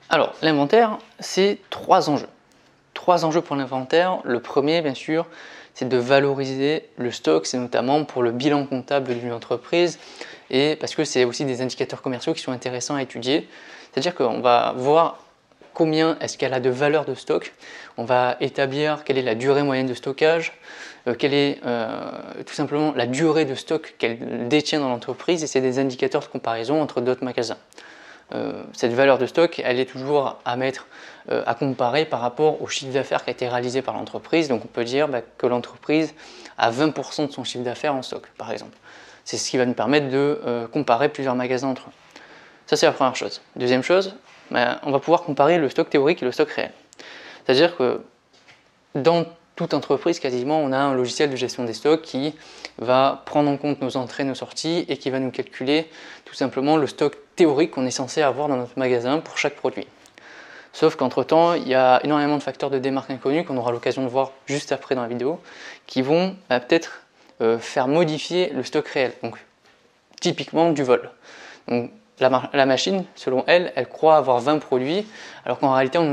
Alors, l'inventaire, c'est trois enjeux. Trois enjeux pour l'inventaire. Le premier, bien sûr, c'est de valoriser le stock, c'est notamment pour le bilan comptable d'une entreprise et parce que c'est aussi des indicateurs commerciaux qui sont intéressants à étudier. C'est-à-dire qu'on va voir combien est-ce qu'elle a de valeur de stock, on va établir quelle est la durée moyenne de stockage, quelle est tout simplement la durée de stock qu'elle détient dans l'entreprise et c'est des indicateurs de comparaison entre d'autres magasins. Cette valeur de stock, elle est toujours à mettre à comparer par rapport au chiffre d'affaires qui a été réalisé par l'entreprise. Donc on peut dire que l'entreprise a 20% de son chiffre d'affaires en stock, par exemple. C'est ce qui va nous permettre de comparer plusieurs magasins entre eux. Ça, c'est la première chose. Deuxième chose, on va pouvoir comparer le stock théorique et le stock réel. C'est-à-dire que dans toute entreprise, quasiment, on a un logiciel de gestion des stocks qui va prendre en compte nos entrées, nos sorties et qui va nous calculer tout simplement le stock théorique qu'on est censé avoir dans notre magasin pour chaque produit. Sauf qu'entre-temps, il y a énormément de facteurs de démarque inconnus qu'on aura l'occasion de voir juste après dans la vidéo qui vont peut-être faire modifier le stock réel, donc typiquement du vol. Donc, la machine, selon elle, elle croit avoir 20 produits, alors qu'en réalité, on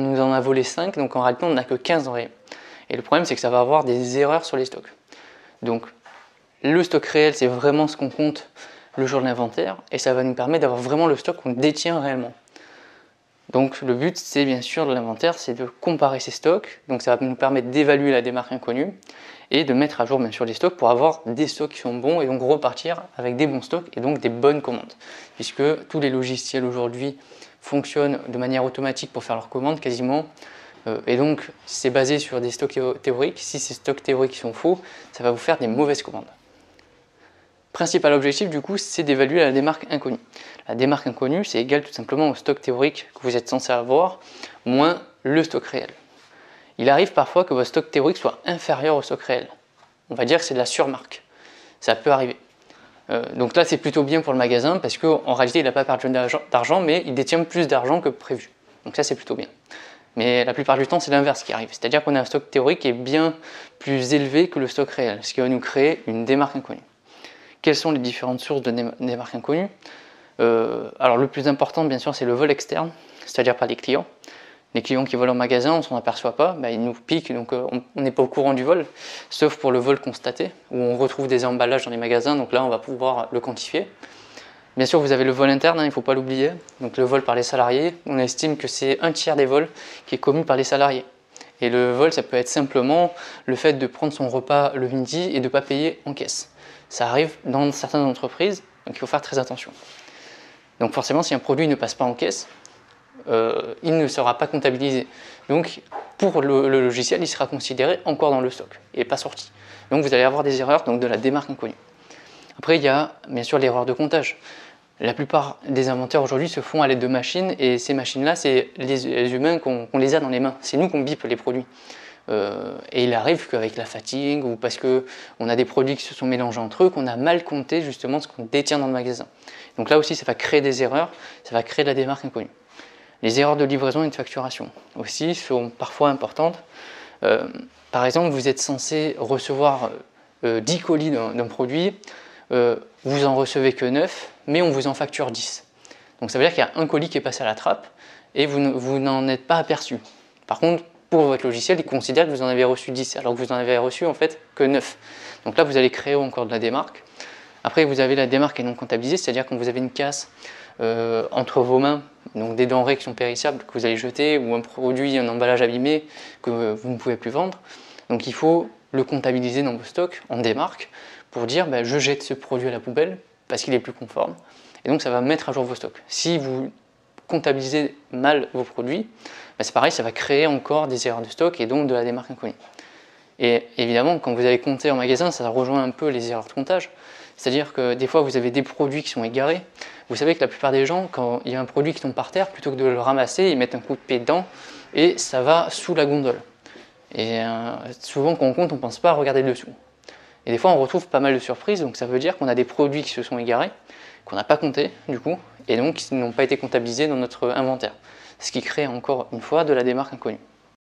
nous en a volé 5, donc en réalité, on n'a que 15 en réel. Et le problème, c'est que ça va avoir des erreurs sur les stocks. Donc, le stock réel, c'est vraiment ce qu'on compte le jour de l'inventaire, et ça va nous permettre d'avoir vraiment le stock qu'on détient réellement. Donc, le but, c'est bien sûr de l'inventaire, c'est de comparer ces stocks, donc ça va nous permettre d'évaluer la démarque inconnue, et de mettre à jour bien sûr les stocks pour avoir des stocks qui sont bons et donc repartir avec des bons stocks et donc des bonnes commandes. Puisque tous les logiciels aujourd'hui fonctionnent de manière automatique pour faire leurs commandes quasiment. Et donc c'est basé sur des stocks théoriques. Si ces stocks théoriques sont faux, ça va vous faire des mauvaises commandes. Principal objectif du coup, c'est d'évaluer la démarque inconnue. La démarque inconnue, c'est égal tout simplement au stock théorique que vous êtes censé avoir, moins le stock réel. Il arrive parfois que votre stock théorique soit inférieur au stock réel. On va dire que c'est de la surmarque. Ça peut arriver. Donc là, c'est plutôt bien pour le magasin parce qu'en réalité, il n'a pas perdu d'argent, mais il détient plus d'argent que prévu. Donc ça, c'est plutôt bien. Mais la plupart du temps, c'est l'inverse qui arrive. C'est-à-dire qu'on a un stock théorique qui est bien plus élevé que le stock réel, ce qui va nous créer une démarque inconnue. Quelles sont les différentes sources de démarque inconnue? Alors le plus important, bien sûr, c'est le vol externe, c'est-à-dire par les clients. Les clients qui volent en magasin, on ne s'en aperçoit pas, ils nous piquent, donc on n'est pas au courant du vol, sauf pour le vol constaté, où on retrouve des emballages dans les magasins, donc là on va pouvoir le quantifier. Bien sûr, vous avez le vol interne, il ne faut pas l'oublier, donc le vol par les salariés, on estime que c'est un tiers des vols qui est commis par les salariés. Et le vol, ça peut être simplement le fait de prendre son repas le midi et de ne pas payer en caisse. Ça arrive dans certaines entreprises, donc il faut faire très attention. Donc forcément, si un produit ne passe pas en caisse, il ne sera pas comptabilisé. Donc pour le logiciel, il sera considéré encore dans le stock et pas sorti. Donc vous allez avoir des erreurs donc de la démarque inconnue. Après, il y a bien sûr l'erreur de comptage. La plupart des inventaires aujourd'hui se font à l'aide de machines et ces machines-là, c'est les humains qu'on les a dans les mains. C'est nous qu'on bip les produits. Et il arrive qu'avec la fatigue ou parce qu'on a des produits qui se sont mélangés entre eux, qu'on a mal compté justement ce qu'on détient dans le magasin. Donc là aussi, ça va créer des erreurs, ça va créer de la démarque inconnue. Les erreurs de livraison et de facturation aussi sont parfois importantes. Par exemple, vous êtes censé recevoir 10 colis d'un produit, vous en recevez que 9, mais on vous en facture 10. Donc ça veut dire qu'il y a un colis qui est passé à la trappe et vous n'en êtes pas aperçu. Par contre, pour votre logiciel, il considère que vous en avez reçu 10, alors que vous en avez reçu en fait que 9. Donc là, vous allez créer encore de la démarque. Après, vous avez la démarque qui est non comptabilisée, c'est-à-dire quand vous avez une casse entre vos mains, donc des denrées qui sont périssables que vous allez jeter, ou un produit, un emballage abîmé que vous ne pouvez plus vendre. Donc il faut le comptabiliser dans vos stocks en démarque pour dire je jette ce produit à la poubelle parce qu'il est plus conforme. Et donc ça va mettre à jour vos stocks. Si vous comptabilisez mal vos produits, c'est pareil, ça va créer encore des erreurs de stock et donc de la démarque inconnue. Et évidemment, quand vous allez compter en magasin, ça rejoint un peu les erreurs de comptage. C'est-à-dire que des fois, vous avez des produits qui sont égarés. Vous savez que la plupart des gens, quand il y a un produit qui tombe par terre, plutôt que de le ramasser, ils mettent un coup de pied dedans et ça va sous la gondole. Et souvent, quand on compte, on ne pense pas à regarder dessous. Et des fois, on retrouve pas mal de surprises, donc ça veut dire qu'on a des produits qui se sont égarés, qu'on n'a pas compté, du coup, et donc qui n'ont pas été comptabilisés dans notre inventaire. Ce qui crée encore une fois de la démarque inconnue.